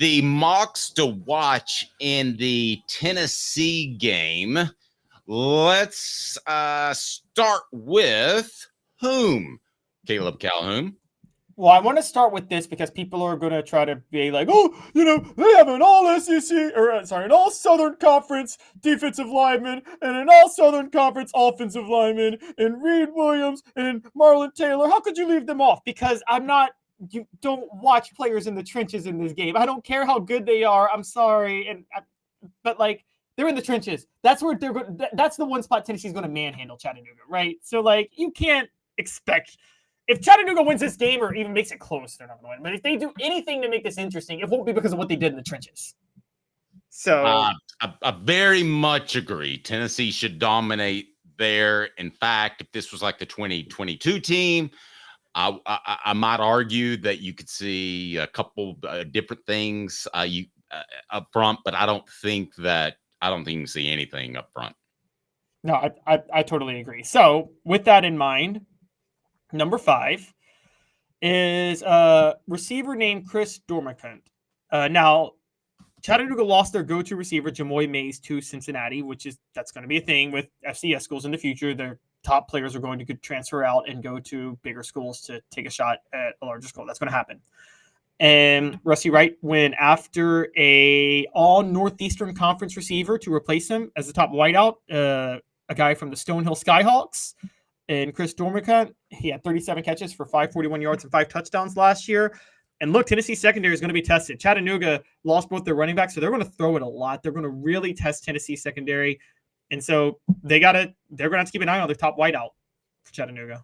The Mocs to watch in the Tennessee game. Let's start with whom? Caleb Calhoun. Well, I want to start with this because people are going to try to be like, oh, they have an all SEC, an all Southern Conference defensive lineman and an all Southern Conference offensive lineman and Reed Williams and Marlon Taylor. How could you leave them off? Because you don't watch players in the trenches in this game. I don't care how good they are. I'm sorry. But they're in the trenches. That's where that's the one spot Tennessee's going to manhandle Chattanooga, right? So you can't expect. If Chattanooga wins this game or even makes it close, they're not going to win. But if they do anything to make this interesting, it won't be because of what they did in the trenches. So I very much agree. Tennessee should dominate there. In fact, if this was like the 2022 team, I might argue that you could see a couple different things up front, but I don't think you can see anything up front. No, I totally agree. So with that in mind, number 5 is a receiver named Chris Dormicant. Now, Chattanooga lost their go-to receiver, Jamoy Mays, to Cincinnati, that's going to be a thing with FCS schools in the future. Their top players are going to transfer out and go to bigger schools to take a shot at a larger school. That's going to happen. And Rusty Wright went after a all-Northeastern Conference receiver to replace him as the top wideout, a guy from the Stonehill Skyhawks. And Chris Dormicant, he had 37 catches for 541 yards and 5 touchdowns last year. And look, Tennessee secondary is going to be tested. Chattanooga lost both their running backs, so they're going to throw it a lot. They're going to really test Tennessee secondary. And so they're going to have to keep an eye on their top wideout for Chattanooga.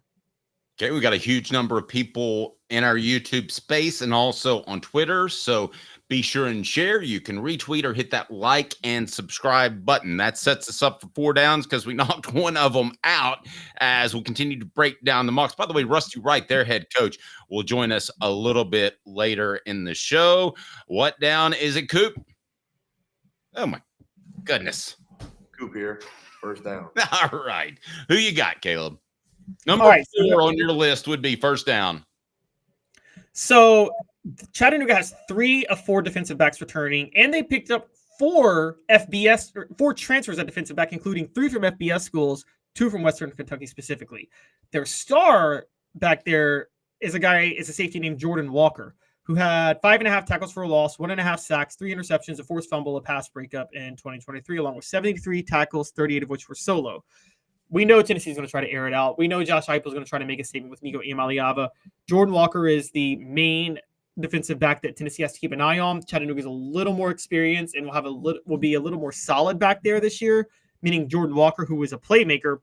Okay, we got a huge number of people in our YouTube space and also on Twitter. So be sure and share. You can retweet or hit that like and subscribe button. That sets us up for 4 downs because we knocked one of them out as we'll continue to break down the Mocs. By the way, Rusty Wright, their head coach, will join us a little bit later in the show. What down is it, Coop? Oh, my goodness. Coop here. First down. All right. Who you got, Caleb? Number 4 on your list would be first down. So Chattanooga has 3 of 4 defensive backs returning, and they picked up 4 transfers at defensive back, including 3 from FBS schools, 2 from Western Kentucky specifically. Their star back there is a safety named Jordan Walker, who had 5.5 tackles for a loss, 1.5 sacks, 3 interceptions, a forced fumble, a pass breakup in 2023, along with 73 tackles, 38 of which were solo. We know Tennessee's going to try to air it out. We know Josh Heupel is going to try to make a statement with Nico Iamaleava. Jordan Walker is the main defensive back that Tennessee has to keep an eye on. Chattanooga's a little more experienced and will be a little more solid back there this year, meaning Jordan Walker, who is a playmaker,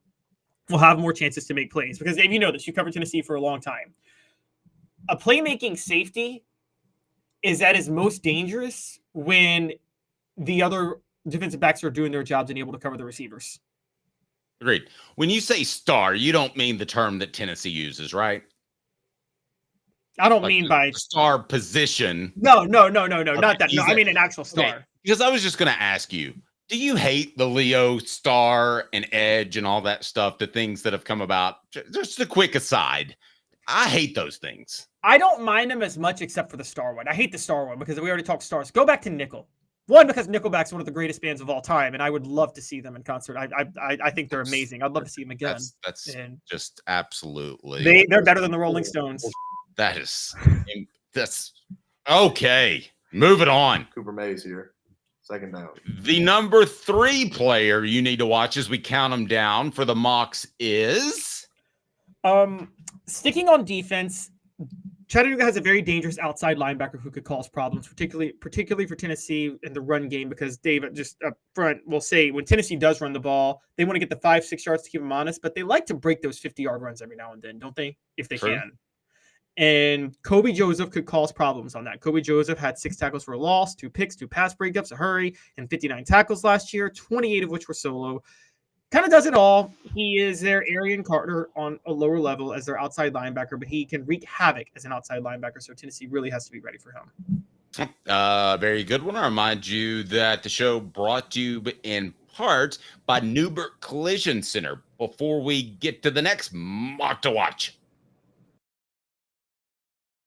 will have more chances to make plays. Because if you know this, you covered Tennessee for a long time. A playmaking safety is at his most dangerous when the other defensive backs are doing their jobs and able to cover the receivers. Agreed. When you say star, you don't mean the term that Tennessee uses, right? I don't mean by star position. No, not that. No, I mean an actual star. Okay. Because I was just going to ask you, do you hate the Leo star and edge and all that stuff, the things that have come about? Just a quick aside. I hate those things. I don't mind them as much except for the star one. I hate the star one because we already talked stars. Go back to Nickel. One, because Nickelback's one of the greatest bands of all time, and I would love to see them in concert. I think they're amazing. I'd love to see them again. That's just absolutely. They're better than the Rolling Stones. That's okay. Move it on. Cooper Mays here. Second down. The number 3 player you need to watch as we count them down for the Mocs is sticking on defense. Chattanooga has a very dangerous outside linebacker who could cause problems, particularly for Tennessee in the run game, because David just up front will say when Tennessee does run the ball, they want to get the 5-6 yards to keep them honest, but they like to break those 50-yard runs every now and then, don't they? If they can. And Kobe Joseph could cause problems on that. Kobe Joseph had 6 tackles for a loss, 2 picks, 2 pass breakups, a hurry, and 59 tackles last year, 28 of which were solo. Kind of does it all. He is their Arian Carter on a lower level as their outside linebacker, but he can wreak havoc as an outside linebacker, so Tennessee really has to be ready for him. Very good one. I remind you that the show brought to you in part by Newbert Collision Center. Before we get to the next mock to watch.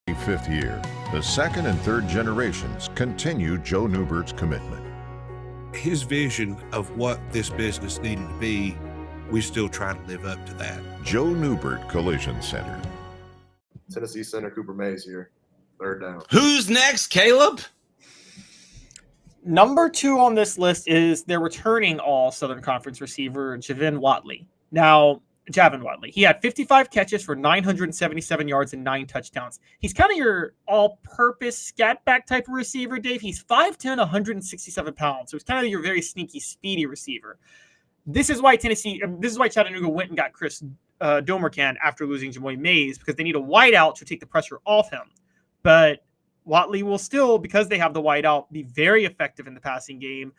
5th year. The second and third generations continue Joe Newbert's commitment. His vision of what this business needed to be, we still try to live up to that. Joe Newbert Collision Center. Tennessee center Cooper Mays here. Third down. Who's next, Caleb? Number 2 on this list is their returning all Southern Conference receiver, Javin Watley. Now, Javin Watley, he had 55 catches for 977 yards and 9 touchdowns. He's kind of your all-purpose scat back type of receiver, Dave. He's 5'10", 167 pounds. So he's kind of your very sneaky, speedy receiver. This is why Chattanooga went and got Chris Domercan after losing Jamoy Mays, because they need a wideout to take the pressure off him. But Watley will still, because they have the wideout, be very effective in the passing game.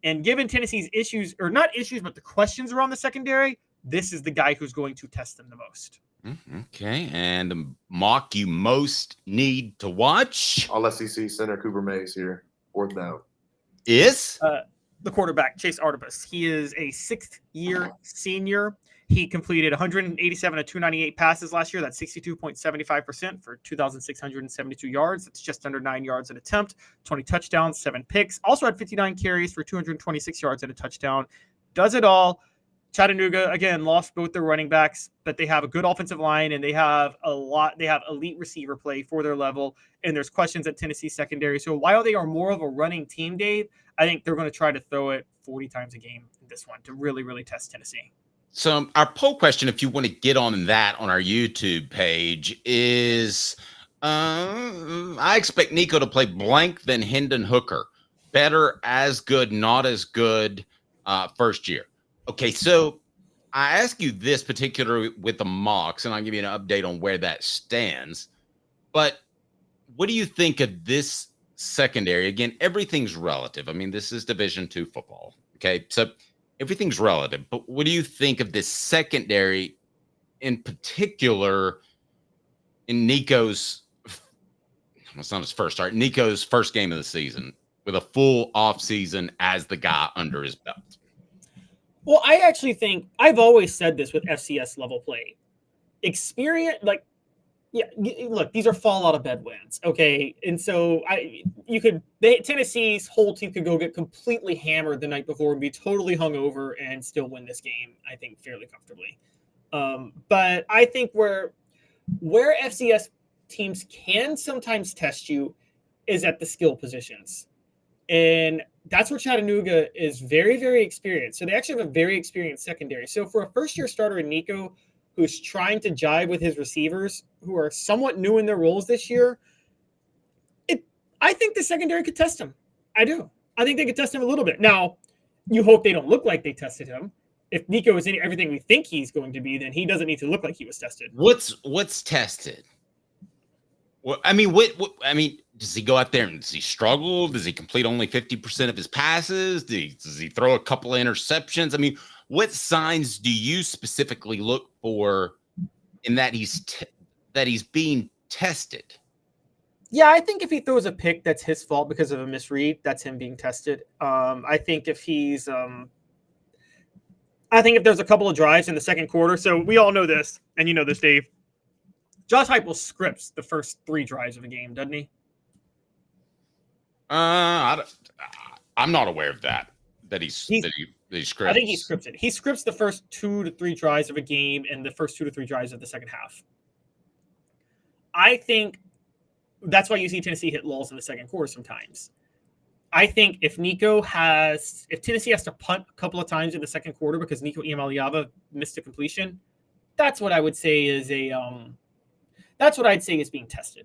And given Tennessee's issues, or not issues, but the questions around the secondary, this is the guy who's going to test them the most. Okay, and the mock you most need to watch? All SEC center Cooper Mays here. Fourth down. Is? The quarterback, Chase Artibus. He is a 6th-year senior. He completed 187 of 298 passes last year. That's 62.75% for 2,672 yards. That's just under 9 yards an attempt, 20 touchdowns, 7 picks. Also had 59 carries for 226 yards and a touchdown. Does it all. Chattanooga, again, lost both their running backs, but they have a good offensive line, and they have elite receiver play for their level, and there's questions at Tennessee secondary. So while they are more of a running team, Dave, I think they're going to try to throw it 40 times a game in this one to really, really test Tennessee. So our poll question, if you want to get on that on our YouTube page, is I expect Nico to play blank than Hendon Hooker. Better, as good, not as good first year. Okay, so I ask you this particularly with the mocks, and I'll give you an update on where that stands. But what do you think of this secondary? Again, everything's relative. I mean, this is Division II football. Okay, so everything's relative. But what do you think of this secondary in particular in Nico's, it's not his first start, Nico's first game of the season with a full offseason as the guy under his belt? Well, I actually think I've always said this with FCS level play. Experience, look, these are fall out of bed wins, okay? And so Tennessee's whole team could go get completely hammered the night before and be totally hungover and still win this game, I think, fairly comfortably. But I think where FCS teams can sometimes test you is at the skill positions. And that's where Chattanooga is very, very experienced. So they actually have a very experienced secondary. So for a first-year starter in Nico, who's trying to jive with his receivers, who are somewhat new in their roles this year, I think the secondary could test him. I do. I think they could test him a little bit. Now, you hope they don't look like they tested him. If Nico is everything we think he's going to be, then he doesn't need to look like he was tested. What's tested? Well, I mean, does he go out there and does he struggle? Does he complete only 50% of his passes? Does he throw a couple of interceptions? I mean, what signs do you specifically look for in that he's being tested? Yeah, I think if he throws a pick, that's his fault because of a misread. That's him being tested. I think if there's a couple of drives in the second quarter. So we all know this, and you know this, Dave. Josh Heupel scripts the first 3 drives of a game, doesn't he? I'm not aware of that. That he scripts. I think he scripts it. He scripts the first 2 to 3 drives of a game and the first 2 to 3 drives of the second half. I think that's why you see Tennessee hit lulls in the second quarter sometimes. I think if Tennessee has to punt a couple of times in the second quarter because Nico Iamaleava missed a completion, that's what I would say is that's what I'd say is being tested.